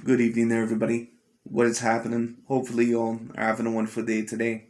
Good evening there, everybody. What is happening? Hopefully, you all are having a wonderful day today.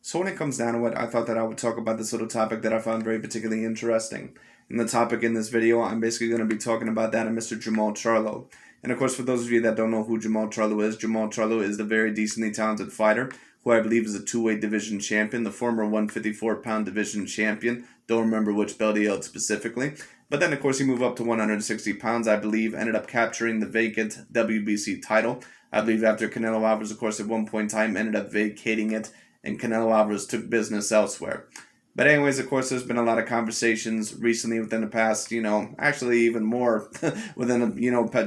So, when it comes down to it, I thought that I would talk about this little topic that I found very particularly interesting. And the topic in this video, I'm basically going to be talking about that of Mr. Jermall Charlo. And of course, for those of you that don't know who Jermall Charlo is the very decently talented fighter who I believe is a two-weight division champion, the former 154-pound division champion. Don't remember which belt he held specifically. But then, of course, he moved up to 160 pounds, I believe, ended up capturing the vacant WBC title. I believe after Canelo Alvarez, of course, at one point in time ended up vacating it, and Canelo Alvarez took business elsewhere. But anyways, of course, there's been a lot of conversations recently within the past, actually even more within,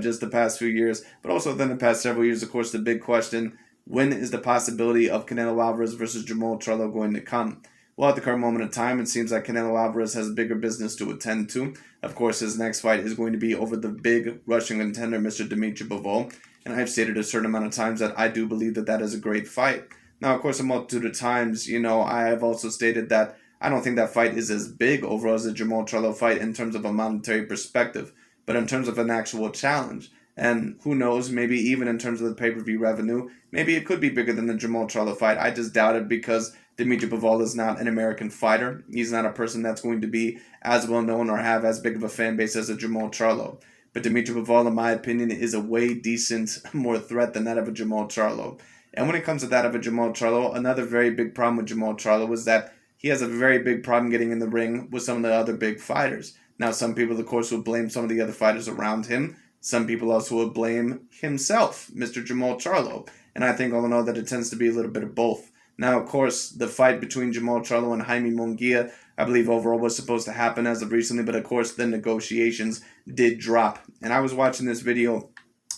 just the past few years, but also within the past several years, of course, the big question, when is the possibility of Canelo Alvarez versus Jermall Charlo going to come? Well, at the current moment of time, it seems like Canelo Alvarez has bigger business to attend to. Of course, his next fight is going to be over the big Russian contender, Mr. Dimitri Bivol. And I've stated a certain amount of times that I do believe that that is a great fight. Now, of course, a multitude of times, I have also stated that I don't think that fight is as big overall as the Jermall Charlo fight in terms of a monetary perspective, but in terms of an actual challenge. And who knows, maybe even in terms of the pay-per-view revenue, maybe it could be bigger than the Jermall Charlo fight. I just doubt it because Dimitri Bivol is not an American fighter. He's not a person that's going to be as well known or have as big of a fan base as a Jermall Charlo. But Dimitri Bivol, in my opinion, is a way decent more threat than that of a Jermall Charlo. And when it comes to that of a Jermall Charlo, another very big problem with Jermall Charlo was that he has a very big problem getting in the ring with some of the other big fighters. Now, some people, of course, will blame some of the other fighters around him. Some people also will blame himself, Mr. Jermall Charlo. And I think all in all that it tends to be a little bit of both. Now, of course, the fight between Jermall Charlo and Jaime Munguia, I believe overall was supposed to happen as of recently, but of course the negotiations did drop. And I was watching this video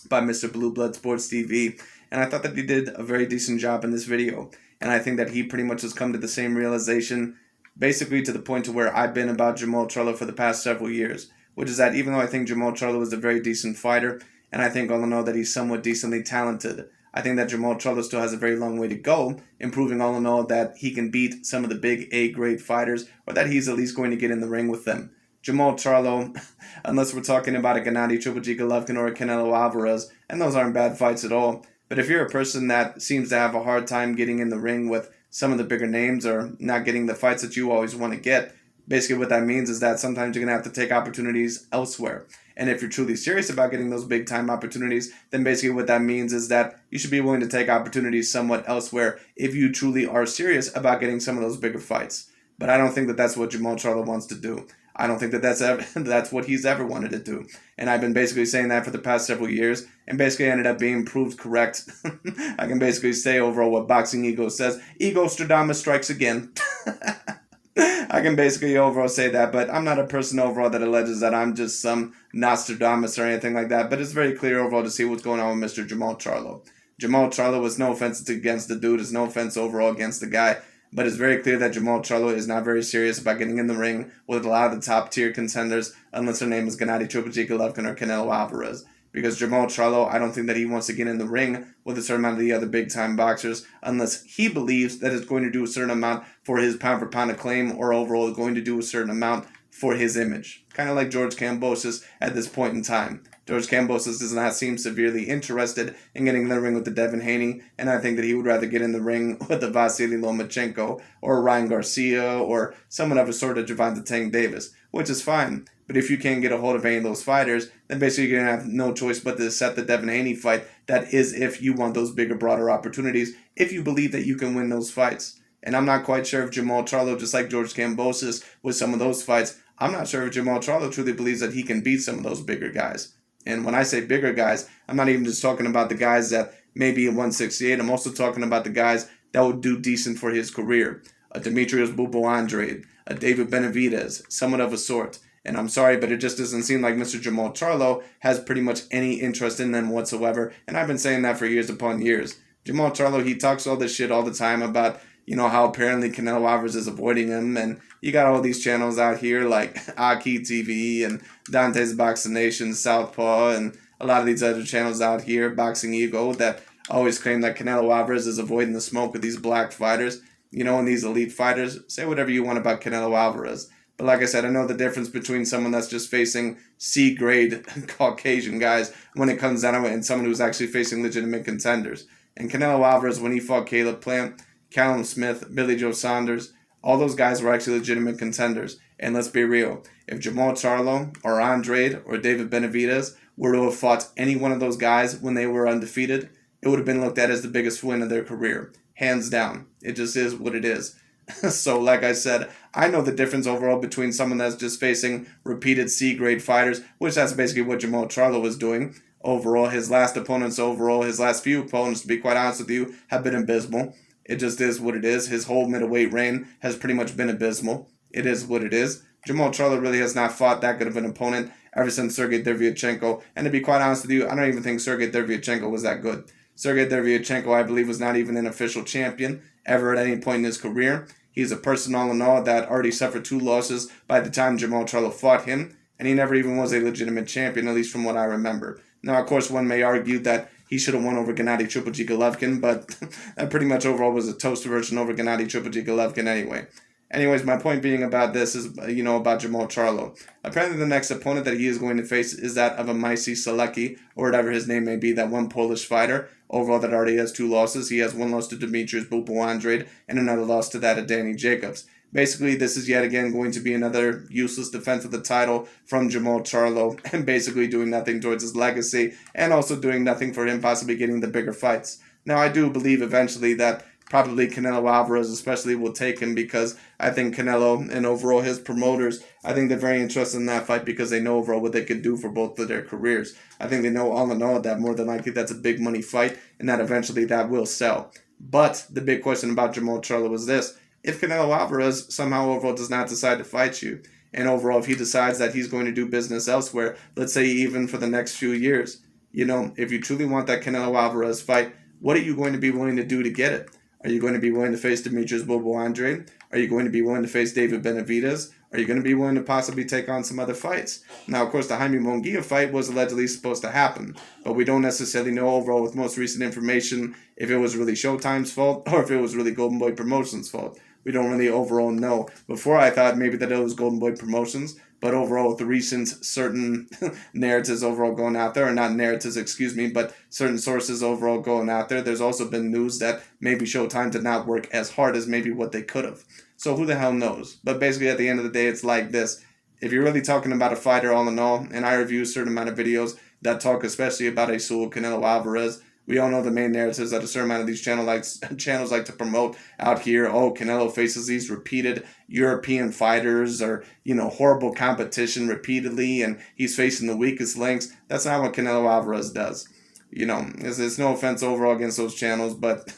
by Mr. Blue Blood Sports TV, and I thought that he did a very decent job in this video. And I think that he pretty much has come to the same realization, basically to the point to where I've been about Jermall Charlo for the past several years, which is that even though I think Jermall Charlo is a very decent fighter, and I think all in all that he's somewhat decently talented, I think that Jermall Charlo still has a very long way to go, improving all in all that he can beat some of the big A-grade fighters, or that he's at least going to get in the ring with them. Jermall Charlo, unless we're talking about a Gennady Triple G Golovkin or a Canelo Alvarez, and those aren't bad fights at all, but if you're a person that seems to have a hard time getting in the ring with some of the bigger names or not getting the fights that you always want to get, basically what that means is that sometimes you're going to have to take opportunities elsewhere. And if you're truly serious about getting those big time opportunities, then basically what that means is that you should be willing to take opportunities somewhat elsewhere if you truly are serious about getting some of those bigger fights. But I don't think that that's what Jermall Charlo wants to do. I don't think that that's what he's ever wanted to do. And I've been basically saying that for the past several years, and basically ended up being proved correct. I can basically say overall what Boxing Ego says. Ego Stradamus strikes again. I can basically overall say that, but I'm not a person overall that alleges that I'm just some Nostradamus or anything like that, but it's very clear overall to see what's going on with Mr. Jermall Charlo. Jermall Charlo was no offense against the dude, it's no offense overall against the guy, but it's very clear that Jermall Charlo is not very serious about getting in the ring with a lot of the top tier contenders, unless their name is Gennady Triple G Golovkin or Canelo Alvarez. Because Jermall Charlo, I don't think that he wants to get in the ring with a certain amount of the other big-time boxers unless he believes that it's going to do a certain amount for his pound-for-pound acclaim or overall going to do a certain amount for his image. Kind of like George Kambosos at this point in time. George Kambosos does not seem severely interested in getting in the ring with the Devin Haney, and I think that he would rather get in the ring with the Vasily Lomachenko or Ryan Garcia or someone of a sort of Gervonta Tank Davis, which is fine. But if you can't get a hold of any of those fighters, then basically you're going to have no choice but to set the Devin Haney fight. That is if you want those bigger, broader opportunities, if you believe that you can win those fights. And I'm not quite sure if Jermall Charlo, just like George Kambosos with some of those fights, I'm not sure if Jermall Charlo truly believes that he can beat some of those bigger guys. And when I say bigger guys, I'm not even just talking about the guys that may be at 168. I'm also talking about the guys that would do decent for his career. A Demetrius Bubo Andrade, a David Benavidez, someone of a sort. And I'm sorry, but it just doesn't seem like Mr. Jermall Charlo has pretty much any interest in them whatsoever. And I've been saying that for years upon years. Jermall Charlo, he talks all this shit all the time about, how apparently Canelo Alvarez is avoiding him. And you got all these channels out here like Aki TV and Dante's Boxing Nation, Southpaw, and a lot of these other channels out here, Boxing Ego, that always claim that Canelo Alvarez is avoiding the smoke with these black fighters, and these elite fighters. Say whatever you want about Canelo Alvarez. But like I said, I know the difference between someone that's just facing C-grade Caucasian guys when it comes down to it and someone who's actually facing legitimate contenders. And Canelo Alvarez, when he fought Caleb Plant, Callum Smith, Billy Joe Saunders, all those guys were actually legitimate contenders. And let's be real, if Jermall Charlo or Andrade or David Benavidez were to have fought any one of those guys when they were undefeated, it would have been looked at as the biggest win of their career. Hands down. It just is what it is. So, like I said, I know the difference overall between someone that's just facing repeated C-grade fighters, which that's basically what Jermall Charlo was doing. Overall, his last few opponents, to be quite honest with you, have been abysmal. It just is what it is. His whole middleweight reign has pretty much been abysmal. It is what it is. Jermall Charlo really has not fought that good of an opponent ever since Sergey Derevyanchenko. And to be quite honest with you, I don't even think Sergey Derevyanchenko was that good. Sergey Derevyanchenko, I believe, was not even an official champion ever at any point in his career. He's a person, all in all, that already suffered 2 losses by the time Jermall Charlo fought him, and he never even was a legitimate champion, at least from what I remember. Now, of course, one may argue that he should have won over Gennady Triple G Golovkin, but that pretty much overall was a toast version over Gennady Triple G Golovkin anyway. Anyways, my point being about this is, about Jermall Charlo. Apparently the next opponent that he is going to face is that of a Maciej Salecki, or whatever his name may be, that one Polish fighter, overall that already has 2 losses. He has 1 loss to Demetrius Bubu Andrade, and another loss to that of Danny Jacobs. Basically, this is yet again going to be another useless defense of the title from Jermall Charlo, and basically doing nothing towards his legacy, and also doing nothing for him possibly getting the bigger fights. Now, I do believe eventually that probably Canelo Alvarez especially will take him, because I think Canelo and overall his promoters, I think they're very interested in that fight because they know overall what they could do for both of their careers. I think they know all in all that more than likely that's a big money fight and that eventually that will sell. But the big question about Jermall Charlo is this: if Canelo Alvarez somehow overall does not decide to fight you, and overall if he decides that he's going to do business elsewhere, let's say even for the next few years, if you truly want that Canelo Alvarez fight, what are you going to be willing to do to get it? Are you going to be willing to face Demetrius Bobo Andrade? Are you going to be willing to face David Benavidez? Are you going to be willing to possibly take on some other fights? Now, of course, the Jaime Munguia fight was allegedly supposed to happen, but we don't necessarily know overall with most recent information if it was really Showtime's fault or if it was really Golden Boy Promotions' fault. We don't really overall know. Before, I thought maybe that it was Golden Boy Promotions, but overall with the recent certain narratives overall going out there, or not narratives, excuse me, but certain sources overall going out there, there's also been news that maybe Showtime did not work as hard as maybe what they could have. So who the hell knows? But basically at the end of the day, it's like this. If you're really talking about a fighter all in all, and I review a certain amount of videos that talk especially about a Saul Canelo Alvarez, we all know the main narratives that a certain amount of these channels like to promote out here. Oh, Canelo faces these repeated European fighters, or, horrible competition repeatedly, and he's facing the weakest links. That's not what Canelo Alvarez does. It's no offense overall against those channels, but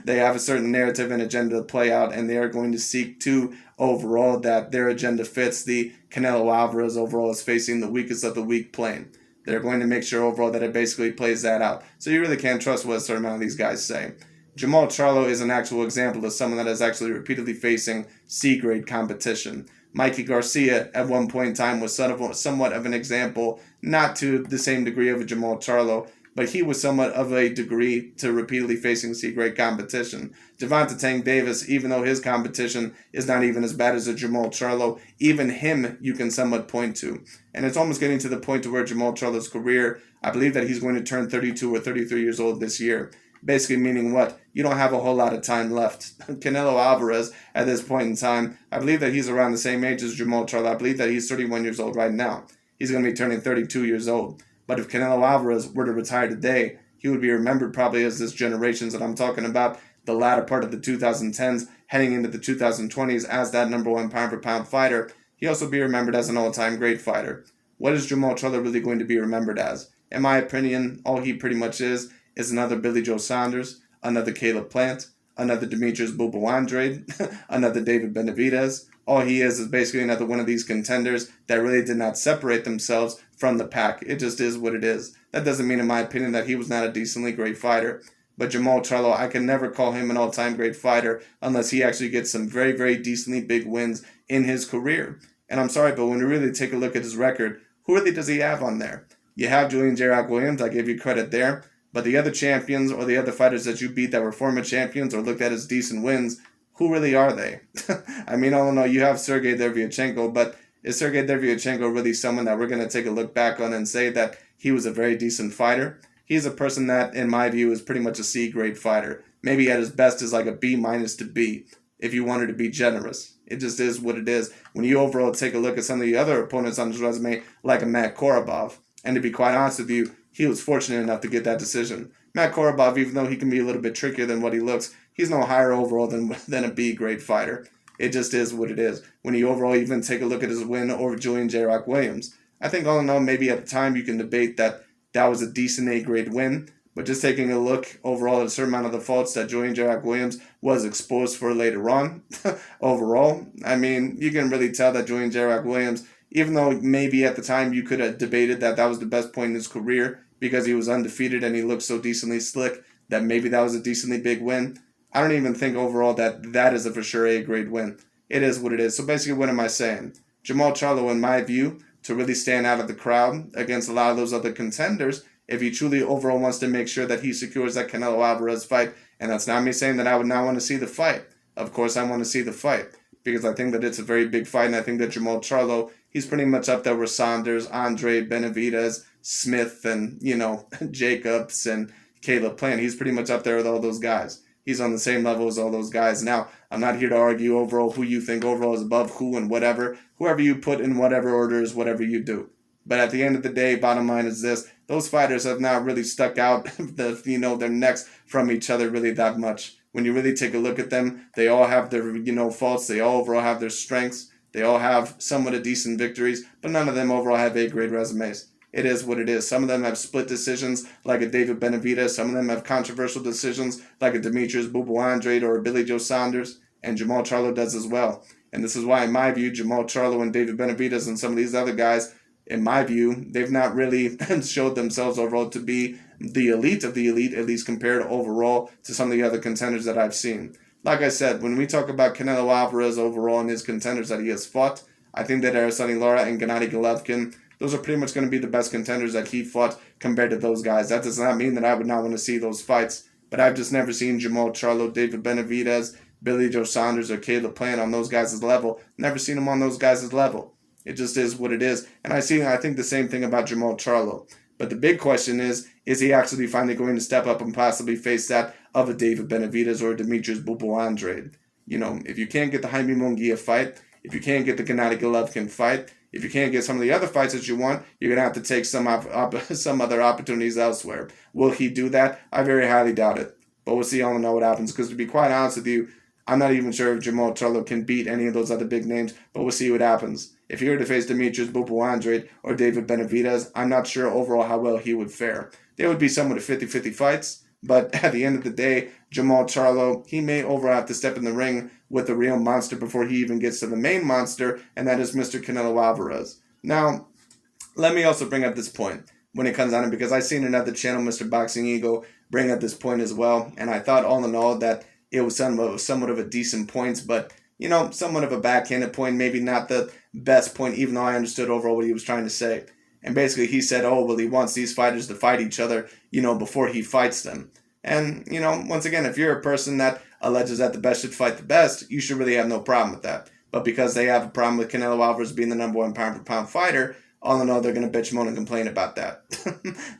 they have a certain narrative and agenda to play out, and they are going to seek to overall that their agenda fits the Canelo Alvarez overall is facing the weakest of the weak plane. They're going to make sure overall that it basically plays that out. So you really can't trust what a certain amount of these guys say. Jermall Charlo is an actual example of someone that is actually repeatedly facing C-grade competition. Mikey Garcia at one point in time was somewhat of an example, not to the same degree of a Jermall Charlo, but he was somewhat of a degree to repeatedly facing C-grade competition. Gervonta Tank Davis, even though his competition is not even as bad as a Jermall Charlo, even him you can somewhat point to. And it's almost getting to the point to where Jermall Charlo's career, I believe that he's going to turn 32 or 33 years old this year. Basically meaning what? You don't have a whole lot of time left. Canelo Alvarez, at this point in time, I believe that he's around the same age as Jermall Charlo. I believe that he's 31 years old right now. He's going to be turning 32 years old. But if Canelo Alvarez were to retire today, he would be remembered probably as this generations that I'm talking about, the latter part of the 2010s, heading into the 2020s as that number 1 pound-for-pound fighter. He'll also be remembered as an all-time great fighter. What is Jermall Charlo really going to be remembered as? In my opinion, all he pretty much is another Billy Joe Saunders, another Caleb Plant, another Demetrius Bobo Andrade, another David Benavidez. All he is basically another one of these contenders that really did not separate themselves from the pack. It just is what it is. That doesn't mean, in my opinion, that he was not a decently great fighter. But Jermall Charlo, I can never call him an all-time great fighter unless he actually gets some very, very decently big wins in his career. And I'm sorry, but when you really take a look at his record, who really does he have on there? You have Julian J-Rock Williams, I give you credit there. But the other champions or the other fighters that you beat that were former champions or looked at as decent wins, who really are they? I mean, I don't know, you have Sergey Derevyanchenko, but is Sergey Derevyanchenko really someone that we're going to take a look back on and say that he was a very decent fighter? He's a person that, in my view, is pretty much a C-grade fighter. Maybe at his best is like a B- to B, if you wanted to be generous. It just is what it is. When you overall take a look at some of the other opponents on his resume, like a Matt Korobov, and to be quite honest with you, he was fortunate enough to get that decision. Matt Korobov, even though he can be a little bit trickier than what he looks, he's no higher overall than a B-grade fighter. It just is what it is. When you overall even take a look at his win over Julian J. Rock Williams, I think all in all, maybe at the time you can debate that was a decent A-grade win, but just taking a look overall at a certain amount of the faults that Julian J. Rock Williams was exposed for later on, overall, I mean, you can really tell that Julian J. Rock Williams, even though maybe at the time you could have debated that was the best point in his career because he was undefeated and he looked so decently slick that maybe that was a decently big win, I don't even think overall that is a for sure A-grade win. It is what it is. So basically, what am I saying? Jermall Charlo, in my view, to really stand out of the crowd against a lot of those other contenders, if he truly overall wants to make sure that he secures that Canelo Alvarez fight, and that's not me saying that I would not want to see the fight. Of course, I want to see the fight because I think that it's a very big fight, and I think that Jermall Charlo, he's pretty much up there with Saunders, Andre, Benavidez, Smith, and, Jacobs and Caleb Plant. He's pretty much up there with all those guys. He's on the same level as all those guys. Now, I'm not here to argue overall who you think overall is above who and whatever. Whoever you put in whatever order is whatever you do. But at the end of the day, bottom line is this. Those fighters have not really stuck out their necks from each other really that much. When you really take a look at them, they all have their, faults. They all overall have their strengths. They all have somewhat of decent victories, but none of them overall have A-grade resumes. It is what it is. Some of them have split decisions, like a David Benavidez. Some of them have controversial decisions, like a Demetrius Andrade or a Billy Joe Saunders. And Jermall Charlo does as well. And this is why, in my view, Jermall Charlo and David Benavidez and some of these other guys, in my view, they've not really showed themselves overall to be the elite of the elite, at least compared overall to some of the other contenders that I've seen. Like I said, when we talk about Canelo Alvarez overall and his contenders that he has fought, I think that Araceli Lara and Gennady Golovkin, those are pretty much going to be the best contenders that he fought compared to those guys. That does not mean that I would not want to see those fights, but I've just never seen Jermall Charlo, David Benavidez, Billy Joe Saunders, or Caleb Plant on those guys' level. Never seen them on those guys' level. It just is what it is. And I think the same thing about Jermall Charlo. But the big question is he actually finally going to step up and possibly face that of a David Benavidez or a Demetrius Andrade? If you can't get the Jaime Munguia fight, if you can't get the Gennady Golovkin fight, if you can't get some of the other fights that you want, you're going to have to take some other opportunities elsewhere. Will he do that? I very highly doubt it. But we'll see. I don't know what happens. Because to be quite honest with you, I'm not even sure if Jermall Charlo can beat any of those other big names. But we'll see what happens. If he were to face Demetrius Andrade or David Benavidez, I'm not sure overall how well he would fare. They would be somewhat of 50-50 fights. But at the end of the day, Jermall Charlo, he may overall have to step in the ring with the real monster before he even gets to the main monster, and that is Mr. Canelo Alvarez. Now, let me also bring up this point when it comes on, because I've seen another channel, Mr. Boxing Ego, bring up this point as well, and I thought all in all that it was somewhat of a decent point, but, somewhat of a backhanded point, maybe not the best point, even though I understood overall what he was trying to say. And basically he said, he wants these fighters to fight each other, before he fights them. And, once again, if you're a person that alleges that the best should fight the best, you should really have no problem with that. But because they have a problem with Canelo Alvarez being the number one pound-for-pound fighter, all in all, they're going to bitch, moan, and complain about that.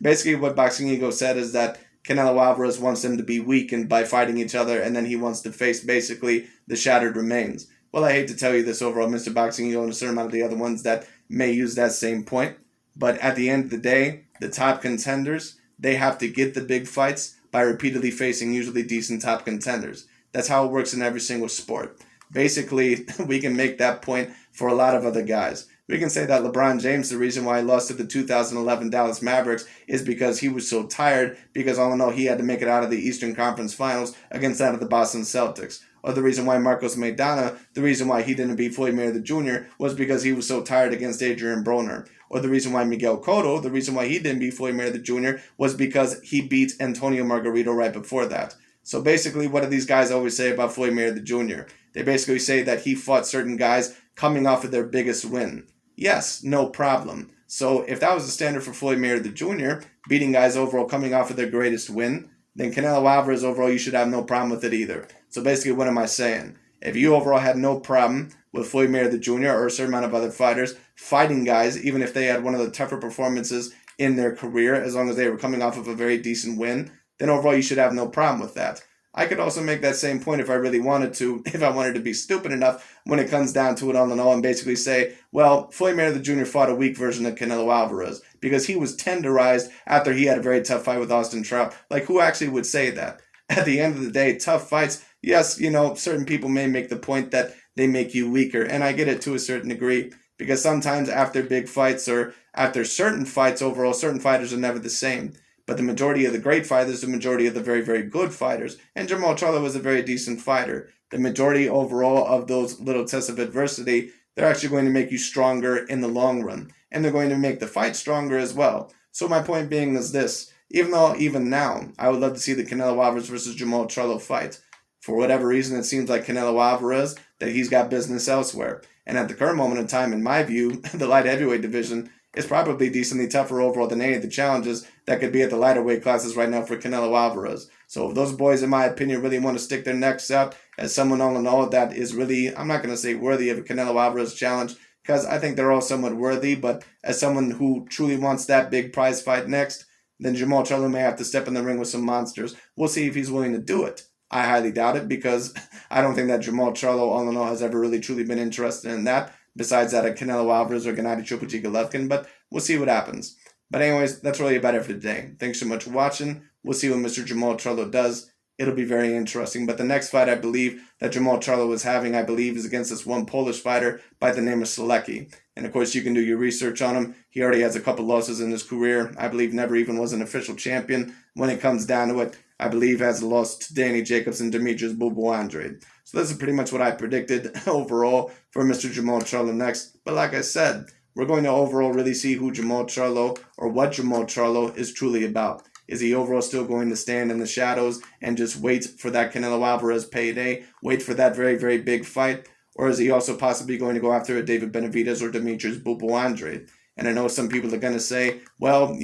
Basically, what Boxing Ego said is that Canelo Alvarez wants them to be weakened by fighting each other, and then he wants to face, basically, the shattered remains. Well, I hate to tell you this overall, Mr. Boxing Ego, and a certain amount of the other ones that may use that same point. But at the end of the day, the top contenders, they have to get the big fights by repeatedly facing usually decent top contenders. That's how it works in every single sport. Basically, we can make that point for a lot of other guys. We can say that LeBron James, the reason why he lost to the 2011 Dallas Mavericks is because he was so tired, because all in all, he had to make it out of the Eastern Conference Finals against that of the Boston Celtics. Or the reason why Marcos Maidana, the reason why he didn't beat Floyd Mayweather Jr. was because he was so tired against Adrian Broner. Or the reason why Miguel Cotto, the reason why he didn't beat Floyd Mayweather Jr. was because he beat Antonio Margarito right before that. So basically, what do these guys always say about Floyd Mayweather Jr.? They basically say that he fought certain guys coming off of their biggest win. Yes, no problem. So if that was the standard for Floyd Mayweather Jr., beating guys overall coming off of their greatest win, then Canelo Alvarez overall, you should have no problem with it either. So basically, what am I saying? If you overall had no problem with Floyd Mayweather Jr. or a certain amount of other fighters fighting guys, even if they had one of the tougher performances in their career, as long as they were coming off of a very decent win, then overall you should have no problem with that. I could also make that same point if I really wanted to, if I wanted to be stupid enough when it comes down to it all in all, and basically say, well, Floyd Mayweather Jr. fought a weak version of Canelo Alvarez because he was tenderized after he had a very tough fight with Austin Trout. Like, who actually would say that? At the end of the day, tough fights, yes, certain people may make the point that they make you weaker, and I get it to a certain degree, because sometimes after big fights or after certain fights overall, certain fighters are never the same. But the majority of the great fighters, the majority of the very, very good fighters, and Jermall Charlo was a very decent fighter. The majority overall of those little tests of adversity, they're actually going to make you stronger in the long run. And they're going to make the fight stronger as well. So my point being is this. Even now, I would love to see the Canelo Alvarez versus Jermall Charlo fight. For whatever reason, it seems like Canelo Alvarez, that he's got business elsewhere. And at the current moment in time, in my view, the light heavyweight division is probably decently tougher overall than any of the challenges that could be at the lighter weight classes right now for Canelo Alvarez. So if those boys, in my opinion, really want to stick their necks out as someone all in all that is really, I'm not going to say worthy of a Canelo Alvarez challenge, because I think they're all somewhat worthy, but as someone who truly wants that big prize fight next, then Jermall Charlo may have to step in the ring with some monsters. We'll see if he's willing to do it. I highly doubt it, because I don't think that Jermall Charlo all in all has ever really truly been interested in that, besides that of Canelo Alvarez or Gennady Triple G Golovkin, but we'll see what happens. But anyways, that's really about it for today. Thanks so much for watching. We'll see what Mr. Jermall Charlo does. It'll be very interesting. But the next fight I believe that Jermall Charlo is having, I believe, is against this one Polish fighter by the name of Selecki. And of course, you can do your research on him. He already has a couple losses in his career. I believe never even was an official champion. When it comes down to it, I believe has a loss to Danny Jacobs and Demetrius Bouboundre. So this is pretty much what I predicted overall for Mr. Jermall Charlo next. But like I said, we're going to overall really see who Jermall Charlo or what Jermall Charlo is truly about. Is he overall still going to stand in the shadows and just wait for that Canelo Alvarez payday, wait for that very, very big fight? Or is he also possibly going to go after a David Benavidez or Demetrius Bouboundre? And I know some people are going to say, well,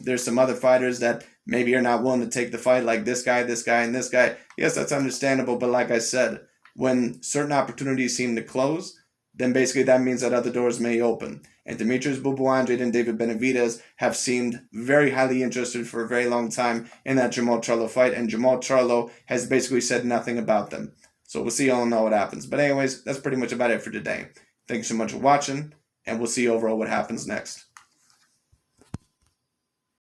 there's some other fighters that maybe are not willing to take the fight, like this guy, and this guy. Yes, that's understandable, but like I said, when certain opportunities seem to close, then basically that means that other doors may open. And Demetrius Bouboundre and David Benavidez have seemed very highly interested for a very long time in that Jermall Charlo fight, and Jermall Charlo has basically said nothing about them. So we'll see all in all what happens. But anyways, that's pretty much about it for today. Thanks so much for watching, and we'll see overall what happens next.